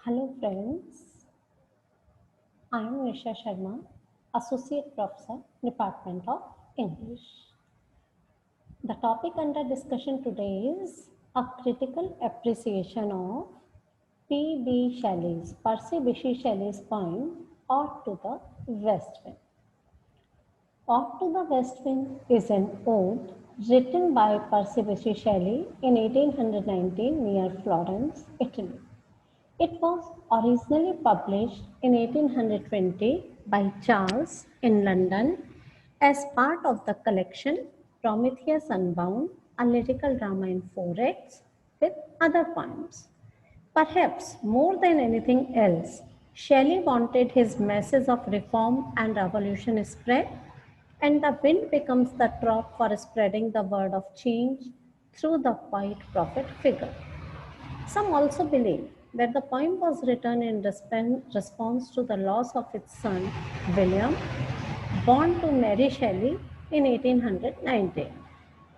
Hello friends, I am Nisha Sharma, Associate Professor, Department of English. The topic under discussion today is a critical appreciation of P.B. Shelley's, Percy Bysshe Shelley's poem Ode to the West Wind. Ode to the West Wind is an ode written by Percy Bysshe Shelley in 1819 near Florence, Italy. It was originally published in 1820 by Charles in London as part of the collection Prometheus Unbound, a lyrical drama in four acts with other poems. Perhaps more than anything else, Shelley wanted his message of reform and revolution spread, and the wind becomes the prop for spreading the word of change through the quiet prophet figure. Some also believe that the poem was written in response to the loss of its son William, born to Mary Shelley in 1890.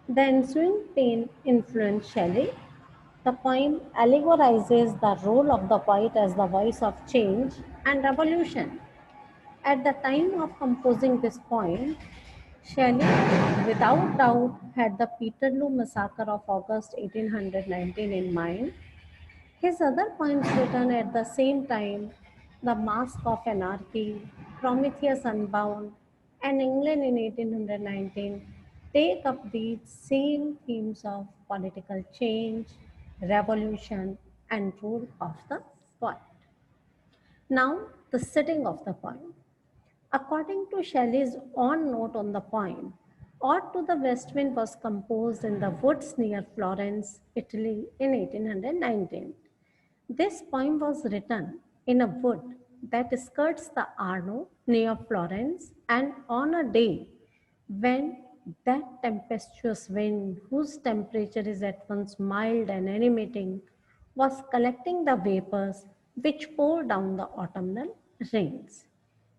The ensuing pain influenced Shelley. The poem allegorizes the role of the poet as the voice of change and revolution. At the time of composing this poem, Shelley, without doubt, had the Peterloo massacre of August 1819 in mind. His other poems written at the same time, The Mask of Anarchy, Prometheus Unbound, and England in 1819, take up these same themes of political change, revolution, and role of the poet. Now, the setting of the poem. According to Shelley's own note on the poem, Ode to the West Wind was composed in the woods near Florence, Italy in 1819. This poem was written in a wood that skirts the Arno near Florence and on a day when that tempestuous wind, whose temperature is at once mild and animating, was collecting the vapors which pour down the autumnal rains.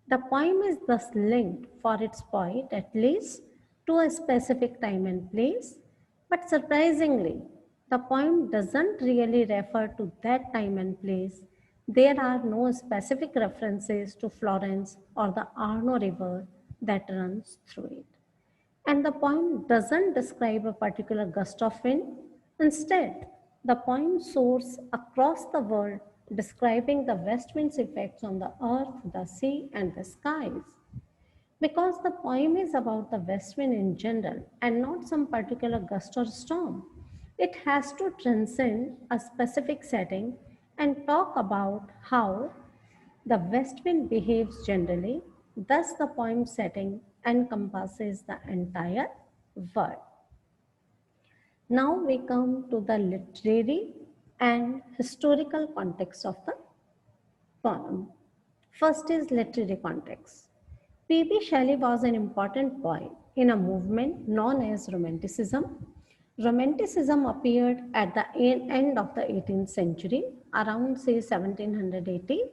The poem is thus linked for its poet at least to a specific time and place, but surprisingly, the poem doesn't really refer to that time and place. There are no specific references to Florence or the Arno River that runs through it. And the poem doesn't describe a particular gust of wind. Instead, the poem soars across the world, describing the west wind's effects on the earth, the sea, and the skies. Because the poem is about the west wind in general and not some particular gust or storm, it has to transcend a specific setting and talk about how the west wind behaves generally. Thus, the poem setting encompasses the entire world. Now we come to the literary and historical context of the poem. First is literary context. P.B. Shelley was an important poet in a movement known as Romanticism. Romanticism appeared at the end of the 18th century, around say 1780.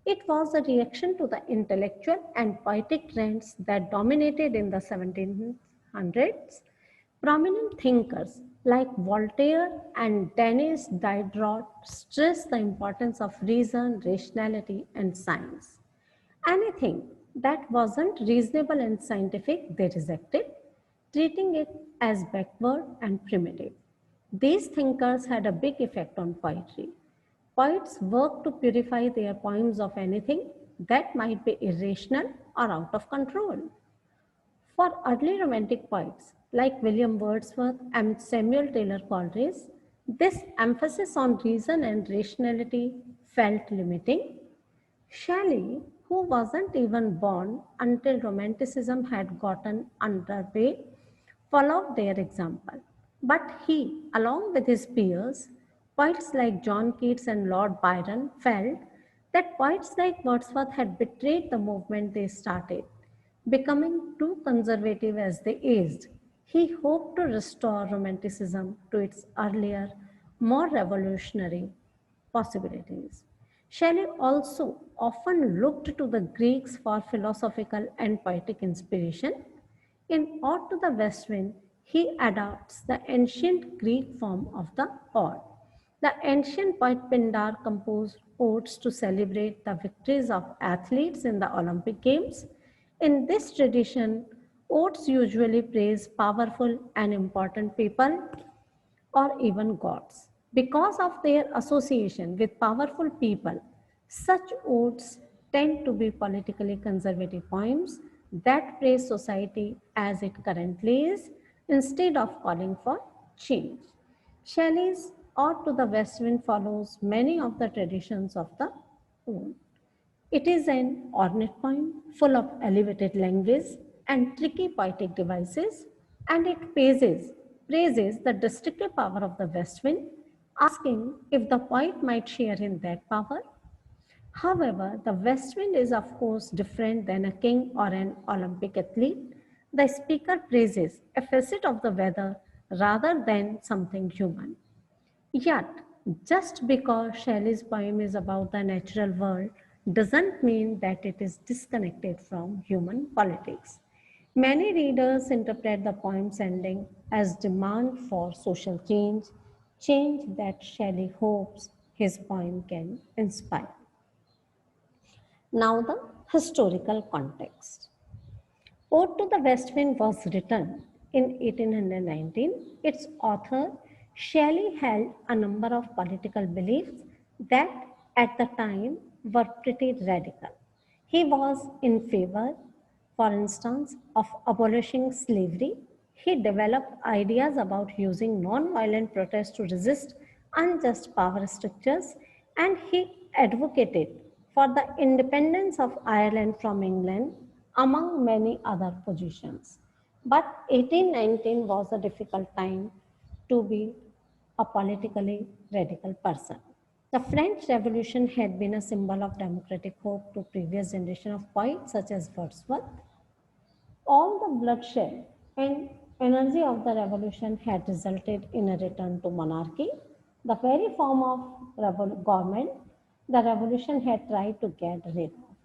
It was a reaction to the intellectual and poetic trends that dominated in the 1700s. Prominent thinkers like Voltaire and Denis Diderot stressed the importance of reason, rationality, and science. Anything that wasn't reasonable and scientific, they rejected, treating it as backward and primitive. These thinkers had a big effect on poetry. Poets worked to purify their poems of anything that might be irrational or out of control. For early Romantic poets like William Wordsworth and Samuel Taylor Coleridge, this emphasis on reason and rationality felt limiting. Shelley, who wasn't even born until Romanticism had gotten underway, followed their example. But he, along with his peers, poets like John Keats and Lord Byron, felt that poets like Wordsworth had betrayed the movement they started, becoming too conservative as they aged. He hoped to restore Romanticism to its earlier, more revolutionary possibilities. Shelley also often looked to the Greeks for philosophical and poetic inspiration. In Ode to the West Wind, he adopts the ancient Greek form of the ode. The ancient poet Pindar composed odes to celebrate the victories of athletes in the Olympic Games. In this tradition, odes usually praise powerful and important people or even gods. Because of their association with powerful people, such odes tend to be politically conservative poems that praise society as it currently is instead of calling for change. Shelley's Ode to the West Wind follows many of the traditions of the ode. It is an ornate poem full of elevated language and tricky poetic devices, and it praises the destructive power of the west wind, asking if the poet might share in that power. However, the west wind is, of course, different than a king or an Olympic athlete. The speaker praises a facet of the weather rather than something human. Yet, just because Shelley's poem is about the natural world doesn't mean that it is disconnected from human politics. Many readers interpret the poem's ending as demand for social change, change that Shelley hopes his poem can inspire. Now, the historical context. Ode to the West Wind was written in 1819. Its author, Shelley, held a number of political beliefs that at the time were pretty radical. He was in favor, for instance, of abolishing slavery. He developed ideas about using non-violent protest to resist unjust power structures, and he advocated for the independence of Ireland from England, among many other positions. But 1819 was a difficult time to be a politically radical person. The French Revolution had been a symbol of democratic hope to previous generations of poets such as Wordsworth. All the bloodshed and energy of the revolution had resulted in a return to monarchy, the very form of government the revolution had tried to get rid of.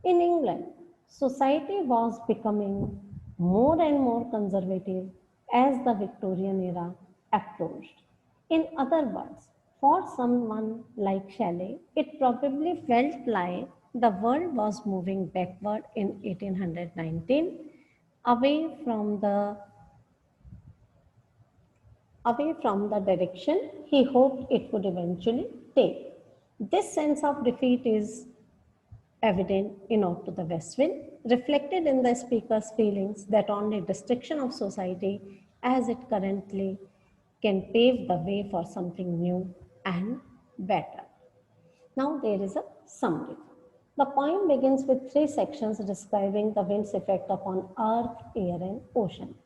In England, society was becoming more and more conservative as the Victorian era approached. In other words, for someone like Shelley, it probably felt like the world was moving backward in 1819 away from the away from the direction he hoped it would eventually take. This sense of defeat is evident in Ode to the West Wind, reflected in the speaker's feelings that only destruction of society as it currently can pave the way for something new and better. Now there is a summary. The poem begins with three sections describing the wind's effect upon earth, air, and ocean.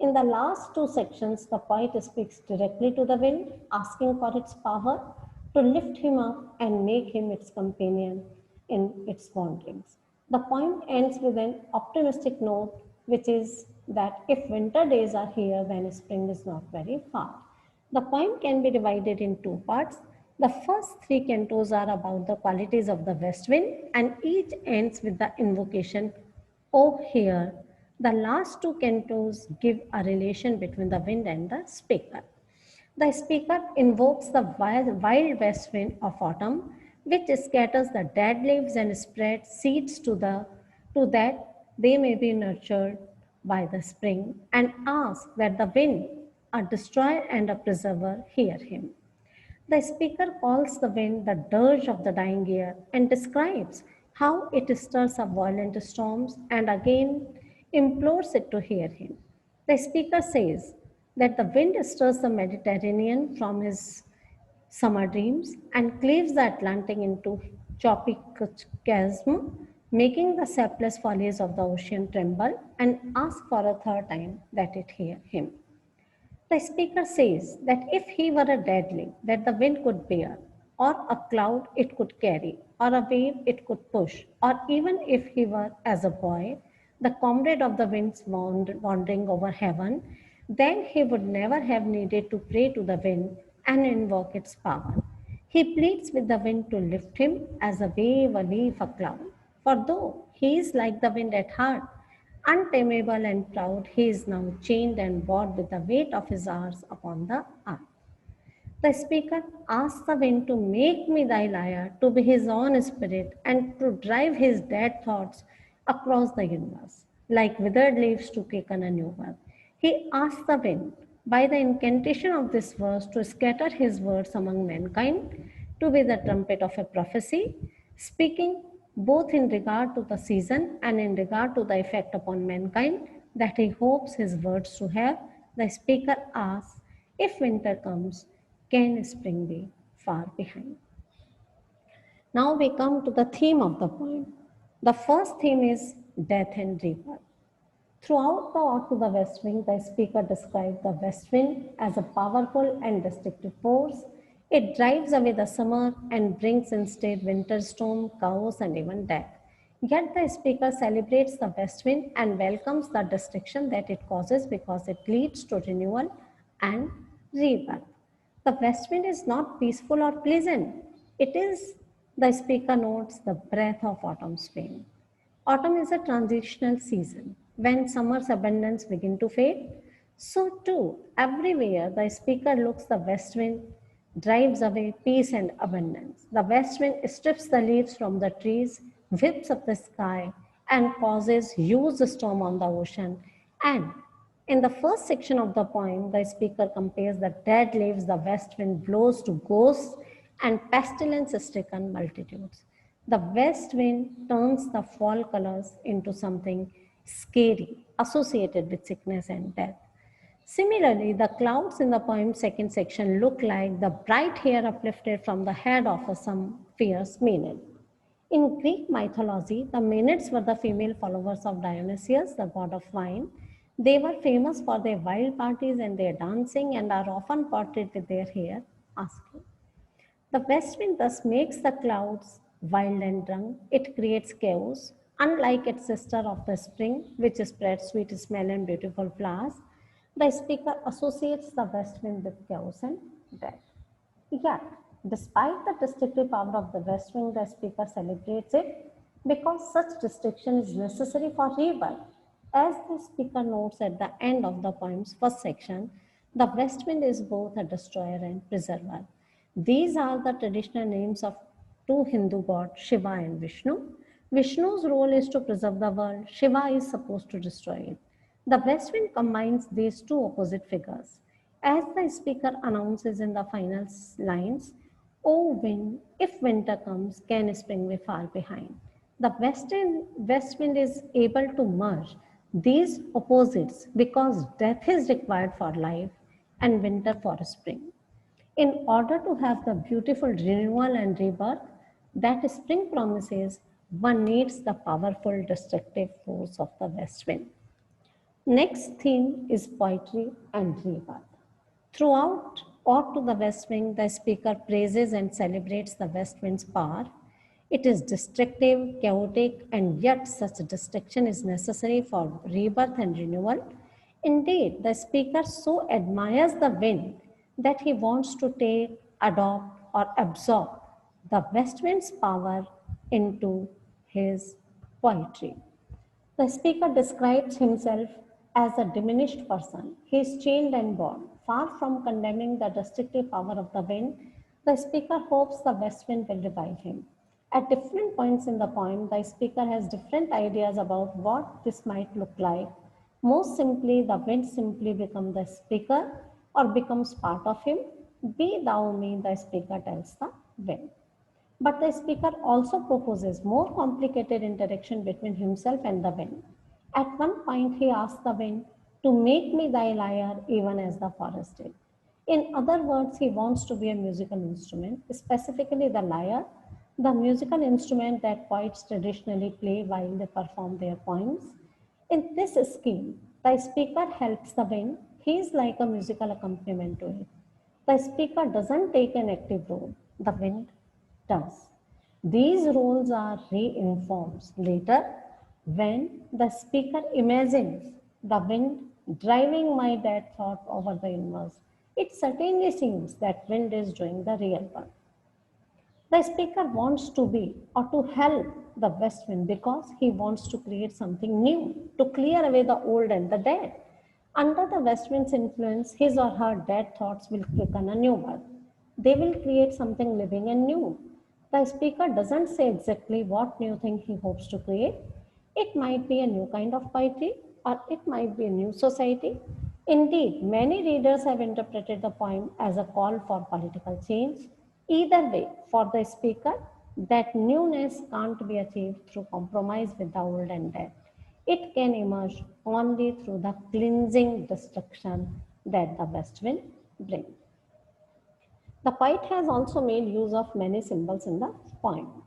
In the last two sections, the poet speaks directly to the wind, asking for its power to lift him up and make him its companion in its wanderings. The poem ends with an optimistic note, which is that if winter days are here, then spring is not very far. The poem can be divided in two parts. The first three cantos are about the qualities of the west wind, and each ends with the invocation, "Oh, here." The last two cantos give a relation between the wind and the speaker. The speaker invokes the wild west wind of autumn, which scatters the dead leaves and spreads seeds to that they may be nurtured by the spring, and asks that the wind, a destroyer and a preserver, hear him. The speaker calls the wind the dirge of the dying year and describes how it stirs up violent storms and again implores it to hear him. The speaker says that the wind stirs the Mediterranean from his summer dreams and cleaves the Atlantic into choppy chasm, making the shapeless follies of the ocean tremble, and asks for a third time that it hear him. The speaker says that if he were a deadly that the wind could bear, or a cloud it could carry, or a wave it could push, or even if he were as a boy, the comrade of the winds wandering over heaven, then he would never have needed to pray to the wind and invoke its power. He pleads with the wind to lift him as a wave, a leaf, a cloud. For though he is like the wind at heart, untamable and proud, he is now chained and bought with the weight of his hours upon the earth. The speaker asks the wind to make me thy lyre, to be his own spirit, and to drive his dead thoughts across the universe, like withered leaves to take on a new birth. He asks the wind, by the incantation of this verse, to scatter his words among mankind, to be the trumpet of a prophecy, speaking both in regard to the season and in regard to the effect upon mankind that he hopes his words to have. The speaker asks, if winter comes, can spring be far behind? Now we come to the theme of the poem. The first theme is death and rebirth. Throughout the Ode to the West Wind, the speaker described the west wind as a powerful and destructive force. It drives away the summer and brings instead winter storm, chaos, and even death. Yet the speaker celebrates the west wind and welcomes the destruction that it causes because it leads to renewal and rebirth. The west wind is not peaceful or pleasant. It is, the speaker notes, the breath of autumn's wind. Autumn is a transitional season when summer's abundance begin to fade. So too, everywhere the speaker looks, the west wind drives away peace and abundance. The west wind strips the leaves from the trees, whips up the sky, and causes huge storm on the ocean. And in the first section of the poem, the speaker compares the dead leaves the west wind blows to ghosts and pestilence-stricken multitudes. The west wind turns the fall colors into something scary associated with sickness and death. Similarly, the clouds in the poem's second section look like the bright hair uplifted from the head of some fierce Maenad. In Greek mythology, the Maenads were the female followers of Dionysius, the god of wine. They were famous for their wild parties and their dancing and are often portrayed with their hair askew. The west wind thus makes the clouds wild and drunk. It creates chaos, unlike its sister of the spring, which spreads sweet smell and beautiful flowers. The speaker associates the west wind with chaos and death. Yet, despite the destructive power of the west wind, the speaker celebrates it because such destruction is necessary for rebirth. As the speaker notes at the end of the poem's first section, the west wind is both a destroyer and preserver. These are the traditional names of two Hindu gods, Shiva and Vishnu. Vishnu's role is to preserve the world, Shiva is supposed to destroy it. The west wind combines these two opposite figures. As the speaker announces in the final lines, "O wind, if winter comes, can spring be far behind?" The west wind is able to merge these opposites because death is required for life and winter for spring. In order to have the beautiful renewal and rebirth that spring promises, one needs the powerful destructive force of the west wind. Next theme is poetry and rebirth. Throughout Ode to the West Wind, the speaker praises and celebrates the west wind's power. It is destructive, chaotic, and yet such destruction is necessary for rebirth and renewal. Indeed, the speaker so admires the wind that he wants to take, adopt, or absorb the west wind's power into his poetry. The speaker describes himself as a diminished person. He is chained and bound. Far from condemning the destructive power of the wind, the speaker hopes the west wind will revive him. At different points in the poem, the speaker has different ideas about what this might look like. Most simply, the wind simply becomes the speaker or becomes part of him. Be thou me, the speaker tells the wind. But the speaker also proposes more complicated interaction between himself and the wind. At one point, he asks the wind to make me thy lyre even as the forest did. In other words, he wants to be a musical instrument, specifically the lyre, the musical instrument that poets traditionally play while they perform their poems. In this scheme, the speaker helps the wind. He is like a musical accompaniment to it. The speaker doesn't take an active role, the wind does. These roles are reinforced later when the speaker imagines the wind driving my dead thought over the universe. It certainly seems that wind is doing the real work. The speaker wants to be or to help the west wind because he wants to create something new, to clear away the old and the dead. Under the west wind's influence, his or her dead thoughts will quicken a new birth. They will create something living and new. The speaker doesn't say exactly what new thing he hopes to create. It might be a new kind of poetry or it might be a new society. Indeed, many readers have interpreted the poem as a call for political change. Either way, for the speaker, that newness can't be achieved through compromise with the old and dead. It can emerge only through the cleansing destruction that the west wind brings. The poet has also made use of many symbols in the poem.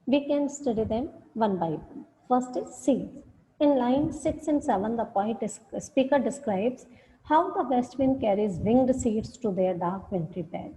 We can study them one by one. First is seeds. In line 6 and 7, the speaker describes how the west wind carries winged seeds to their dark wintry bed.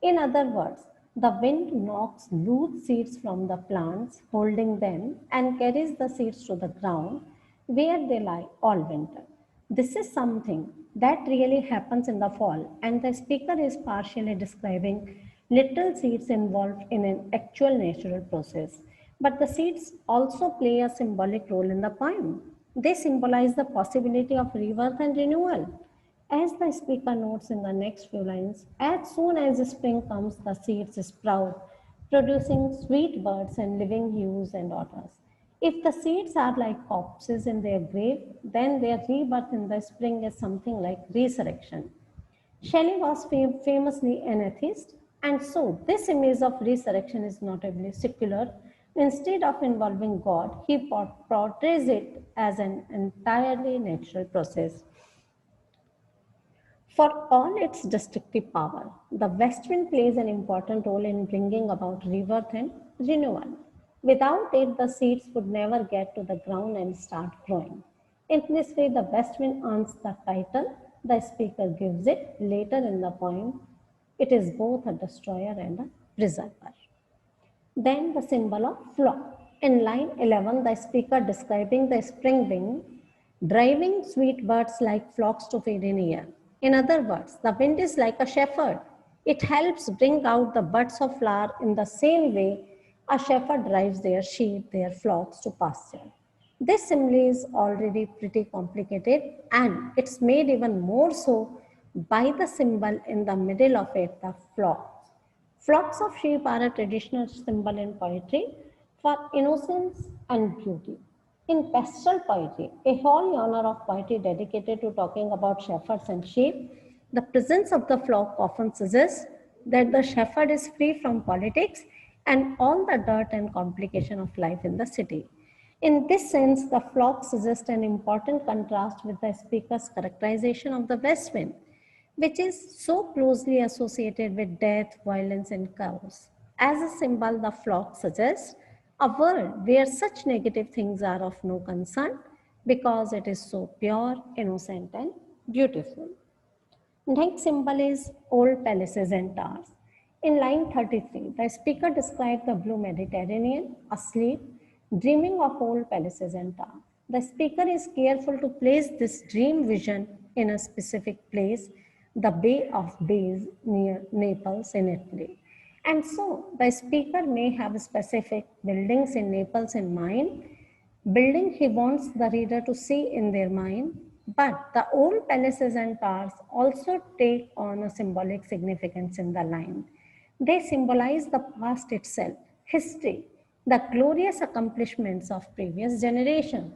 In other words, the wind knocks loose seeds from the plants, holding them, and carries the seeds to the ground where they lie all winter. This is something that really happens in the fall, and the speaker is partially describing little seeds involved in an actual natural process. But the seeds also play a symbolic role in the poem. They symbolize the possibility of rebirth and renewal. As the speaker notes in the next few lines, as soon as spring comes, the seeds sprout, producing sweet buds and living hues and odors. If the seeds are like corpses in their grave, then their rebirth in the spring is something like resurrection. Shelley was famously an atheist, and so this image of resurrection is notably secular. Instead of involving God, he portrays it as an entirely natural process. For all its destructive power, the west wind plays an important role in bringing about rebirth and renewal. Without it, the seeds would never get to the ground and start growing. In this way, the west wind earns the title the speaker gives it later in the poem. It is both a destroyer and a preserver. Then the symbol of flock. In line 11, the speaker describing the spring wind driving sweet birds like flocks to feed in air. In other words, the wind is like a shepherd. It helps bring out the buds of flower in the same way a shepherd drives their sheep, their flocks to pasture. This simile is already pretty complicated and it's made even more so by the symbol in the middle of it, the flock. Flocks of sheep are a traditional symbol in poetry for innocence and beauty. In pastoral poetry, a whole genre of poetry dedicated to talking about shepherds and sheep, the presence of the flock often suggests that the shepherd is free from politics and all the dirt and complication of life in the city. In this sense, the flock suggests an important contrast with the speaker's characterization of the west wind, which is so closely associated with death, violence, and chaos. As a symbol, the flock suggests a world where such negative things are of no concern because it is so pure, innocent, and beautiful. Next symbol is old palaces and towers. In line 33, the speaker described the blue Mediterranean asleep, dreaming of old palaces and towers. The speaker is careful to place this dream vision in a specific place, the Bay of Bays near Naples in Italy. And so the speaker may have specific buildings in Naples in mind, building he wants the reader to see in their mind, but the old palaces and towers also take on a symbolic significance in the line. They symbolize the past itself, history, the glorious accomplishments of previous generations.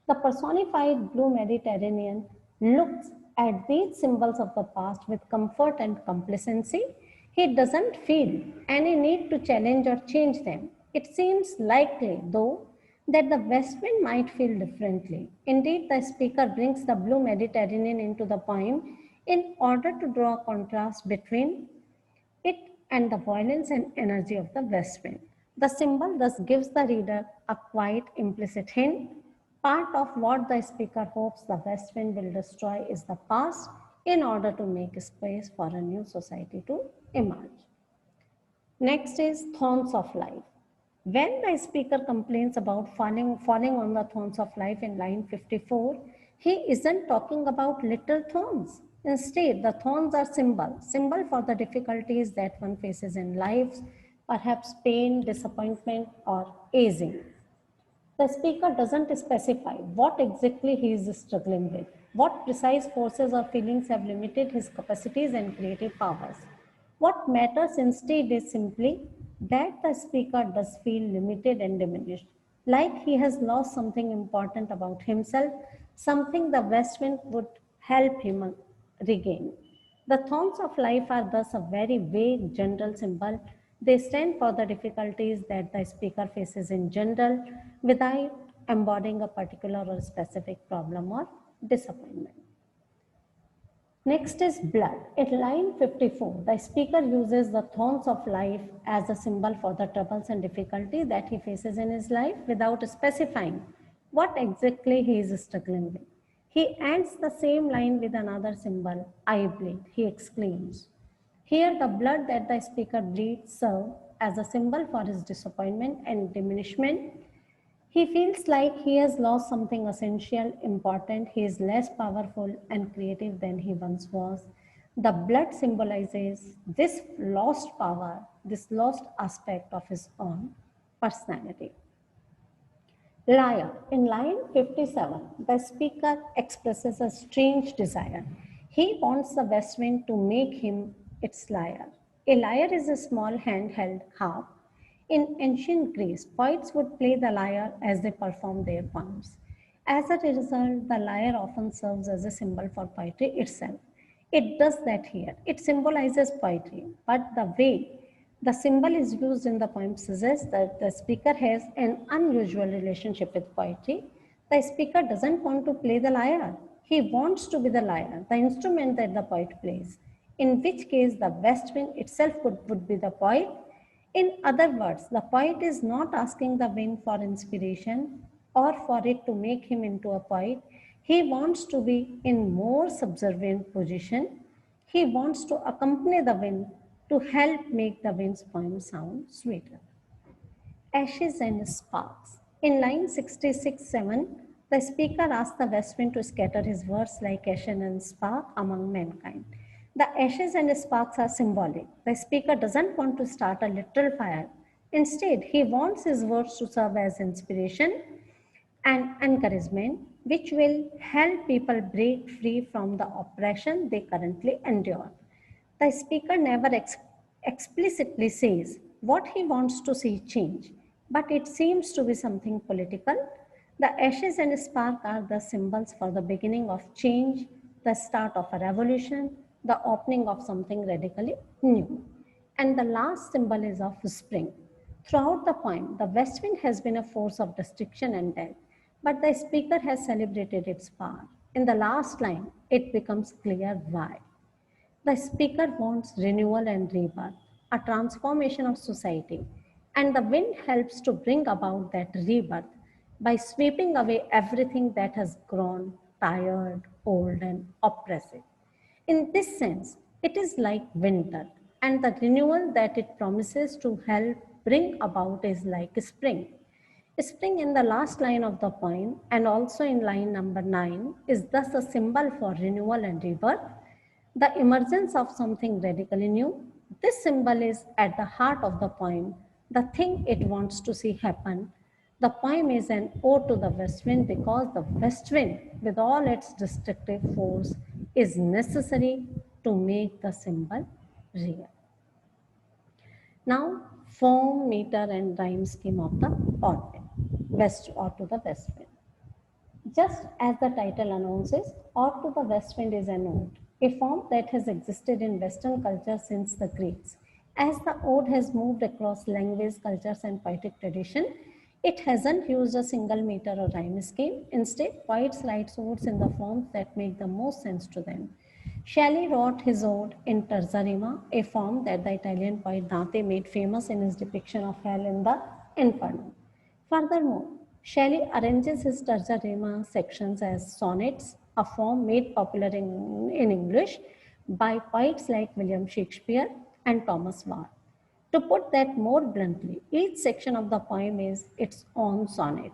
The personified blue Mediterranean looks at these symbols of the past with comfort and complacency. He doesn't feel any need to challenge or change them. It seems likely, though, that the west wind might feel differently. Indeed, the speaker brings the blue Mediterranean into the poem in order to draw a contrast between it and the violence and energy of the west wind. The symbol thus gives the reader a quite implicit hint. Part of what the speaker hopes the west wind will destroy is the past in order to make space for a new society to emerge. Next is thorns of life. When the speaker complains about falling on the thorns of life in line 54, he isn't talking about little thorns. Instead, the thorns are symbol for the difficulties that one faces in life, perhaps pain, disappointment, or aging. The speaker doesn't specify what exactly he is struggling with, what precise forces or feelings have limited his capacities and creative powers. What matters instead is simply that the speaker does feel limited and diminished, like he has lost something important about himself, something the west wind would help him regain. The thorns of life are thus a very vague general symbol. They stand for the difficulties that the speaker faces in general without embodying a particular or specific problem or disappointment. Next is blood. In line 54, the speaker uses the thorns of life as a symbol for the troubles and difficulty that he faces in his life without specifying what exactly he is struggling with. He ends the same line with another symbol, I bleed, he exclaims. Here, the blood that the speaker bleeds serves as a symbol for his disappointment and diminishment. He feels like he has lost something essential, important. He is less powerful and creative than he once was. The blood symbolizes this lost power, this lost aspect of his own personality. Liar. In line 57, the speaker expresses a strange desire. He wants the west wind to make him its lyre. A lyre is a small handheld harp. In ancient Greece, poets would play the lyre as they performed their poems. As a result, the lyre often serves as a symbol for poetry itself. It does that here. It symbolizes poetry, but the way the symbol is used in the poem suggests that the speaker has an unusual relationship with poetry. The speaker doesn't want to play the lyre. He wants to be the lyre, the instrument that the poet plays, in which case the west wind itself would be the poet. In other words, the poet is not asking the wind for inspiration or for it to make him into a poet. He wants to be in more subservient position. He wants to accompany the wind to help make the wind's poem sound sweeter. Ashes and sparks. In line 66-7, the speaker asks the west wind to scatter his words like ashes and spark among mankind. The ashes and sparks are symbolic. The speaker doesn't want to start a literal fire. Instead, he wants his words to serve as inspiration and encouragement, which will help people break free from the oppression they currently endure. The speaker never explicitly says what he wants to see change, but it seems to be something political. The ashes and spark are the symbols for the beginning of change, the start of a revolution, the opening of something radically new. And the last symbol is of spring. Throughout the poem, the west wind has been a force of destruction and death, but the speaker has celebrated its power. In the last line, it becomes clear why. The speaker wants renewal and rebirth, a transformation of society, and the wind helps to bring about that rebirth by sweeping away everything that has grown tired, old, and oppressive. In this sense, it is like winter, and the renewal that it promises to help bring about is like spring. Spring in the last line of the poem and also in line number 9 is thus a symbol for renewal and rebirth, the emergence of something radically new. This symbol is at the heart of the poem, the thing it wants to see happen. The poem is an ode to the west wind because the west wind, with all its destructive force, is necessary to make the symbol real. Now, form, meter, and rhyme scheme of the ode, west or to the west wind. Just as the title announces, Ode to the West Wind is an ode, a form that has existed in Western culture since the Greeks. As the ode has moved across language, cultures, and poetic tradition, it hasn't used a single meter or rhyme scheme. Instead, poets write odes in the forms that make the most sense to them. Shelley wrote his ode in terza rima, a form that the Italian poet Dante made famous in his depiction of hell in the Inferno. Furthermore, Shelley arranges his terza rima sections as sonnets, a form made popular in English by poets like William Shakespeare and Thomas More. To put that more bluntly, each section of the poem is its own sonnet.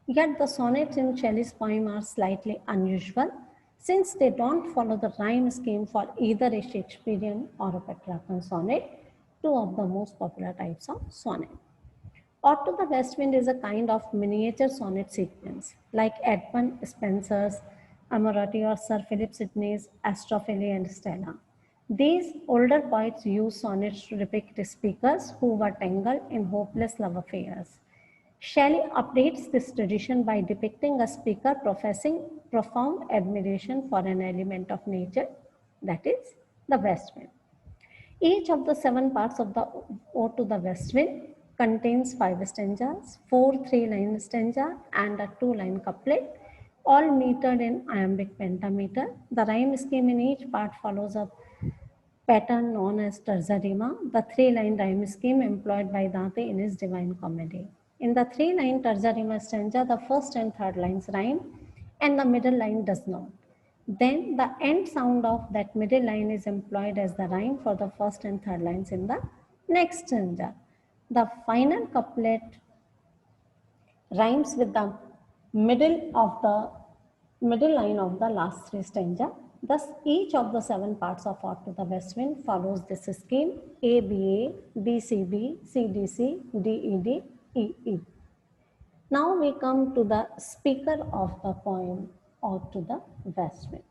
Yet the sonnets in Shelley's poem are slightly unusual since they don't follow the rhyme scheme for either a Shakespearean or a Petrarchan sonnet, two of the most popular types of sonnet. Ode to the West Wind is a kind of miniature sonnet sequence, like Edmund Spenser's Amorati or Sir Philip Sidney's Astrophely and Stella. These older poets used sonnets to depict speakers who were tangled in hopeless love affairs. Shelley updates this tradition by depicting a speaker professing profound admiration for an element of nature, that is, the west wind. Each of the 7 parts of the Ode to the West Wind contains 5 stanzas, 4 3-line stanza, and a 2-line couplet, all metered in iambic pentameter. The rhyme scheme in each part follows a pattern known as terza rima, the 3-line rhyme scheme employed by Dante in his Divine Comedy. In the 3-line terza rima stanza, the first and third lines rhyme, and the middle line does not. Then the end sound of that middle line is employed as the rhyme for the first and third lines in the next stanza. The final couplet rhymes with the middle line of the last 3 stanza. Thus, each of the 7 parts of Ode to the West Wind follows this scheme: A B A, B C B, C D C, D E D, E E. Now we come to the speaker of the poem Ode to the West Wind.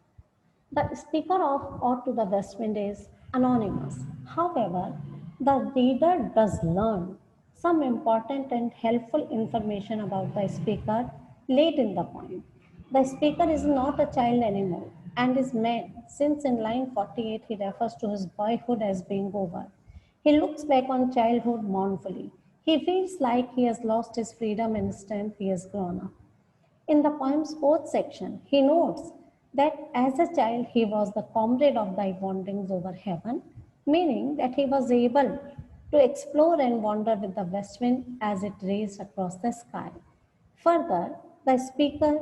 The speaker of Ode to the West Wind is anonymous. However, the reader does learn some important and helpful information about the speaker late in the poem. The speaker is not a child anymore and is man, since in line 48 he refers to his boyhood as being over. He looks back on childhood mournfully. He feels like he has lost his freedom and strength, he has grown up. In the poem's fourth section, he notes that as a child he was the comrade of thy wanderings over heaven, meaning that he was able to explore and wander with the west wind as it raced across the sky. Further, the speaker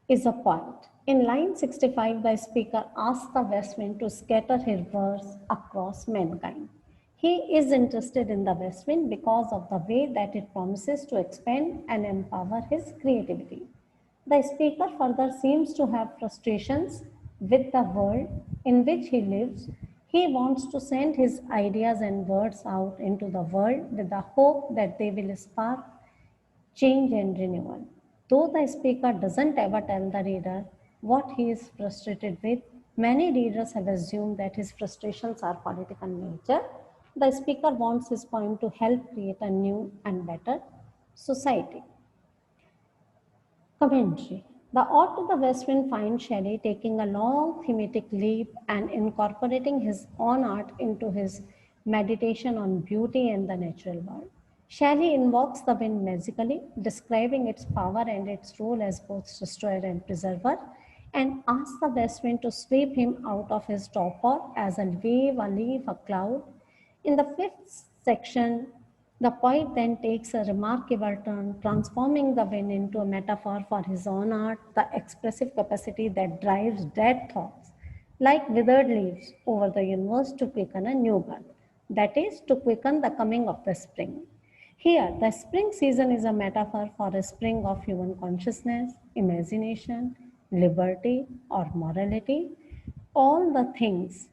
is a poet. In line 65, the speaker asks the west wind to scatter his verse across mankind. He is interested in the west wind because of the way that it promises to expand and empower his creativity. The speaker further seems to have frustrations with the world in which he lives. He wants to send his ideas and words out into the world with the hope that they will spark change and renewal. Though the speaker doesn't ever tell the reader what he is frustrated with, many readers have assumed that his frustrations are political in nature. The speaker wants his poem to help create a new and better society. Commentary. The Ode to the West Wind finds Shelley taking a long thematic leap and incorporating his own art into his meditation on beauty and the natural world. Shelley invokes the wind magically, describing its power and its role as both destroyer and preserver, and asks the west wind to sweep him out of his torpor as a wave, a leaf, a cloud. In the fifth section, the poet then takes a remarkable turn, transforming the wind into a metaphor for his own art, the expressive capacity that drives dead thoughts, like withered leaves, over the universe to quicken a new birth, that is, to quicken the coming of the spring. Here, the spring season is a metaphor for a spring of human consciousness, imagination, liberty, or morality, all the things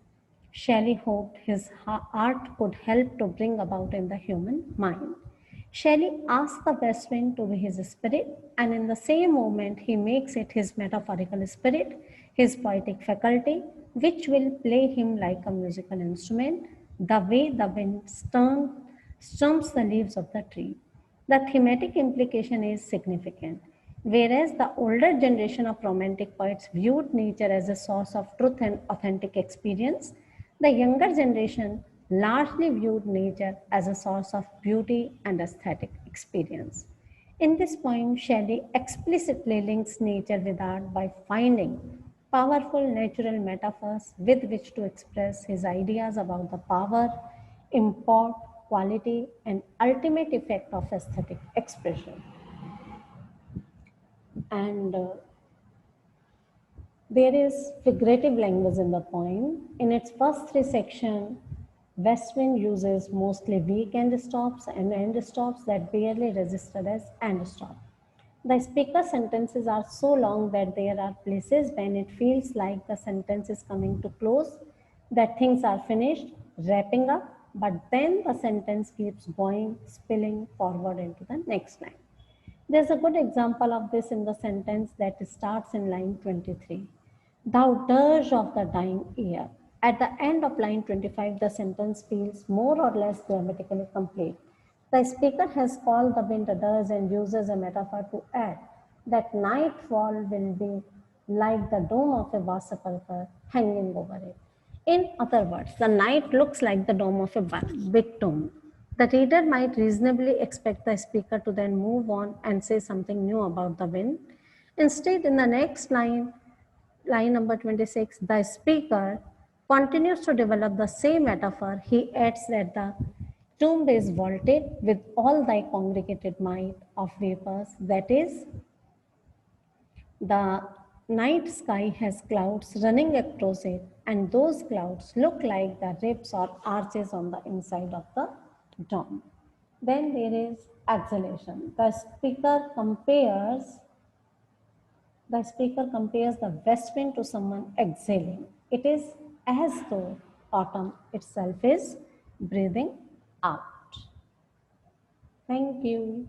Shelley hoped his art could help to bring about in the human mind. Shelley asks the west wind to be his spirit, and in the same moment, he makes it his metaphorical spirit, his poetic faculty, which will play him like a musical instrument, the way the wind strums the leaves of the tree. The thematic implication is significant. Whereas the older generation of romantic poets viewed nature as a source of truth and authentic experience, the younger generation largely viewed nature as a source of beauty and aesthetic experience. In this poem, Shelley explicitly links nature with art by finding powerful natural metaphors with which to express his ideas about the power, import, quality, and ultimate effect of aesthetic expression. And there is figurative language in the poem. In its first 3 sections, Westwind uses mostly weak end stops and end stops that barely register as end stop. The speaker's sentences are so long that there are places when it feels like the sentence is coming to close, that things are finished, wrapping up, but then the sentence keeps going, spilling forward into the next line. There's a good example of this in the sentence that starts in line 23. Thou dirge of the dying year. At the end of line 25, the sentence feels more or less grammatically complete. The speaker has called the wind a dirge and uses a metaphor to add that nightfall will be like the dome of a vast sepulchre hanging over it. In other words, the night looks like the dome of a big tomb. The reader might reasonably expect the speaker to then move on and say something new about the wind. Instead, in the next line, line number 26, the speaker continues to develop the same metaphor. He adds that the tomb is vaulted with all thy congregated might of vapors, that is, the night sky has clouds running across it, and those clouds look like the ribs or arches on the inside of the dome. Then there is exhalation. The speaker compares the west wind to someone exhaling. It is as though autumn itself is breathing out. Thank you.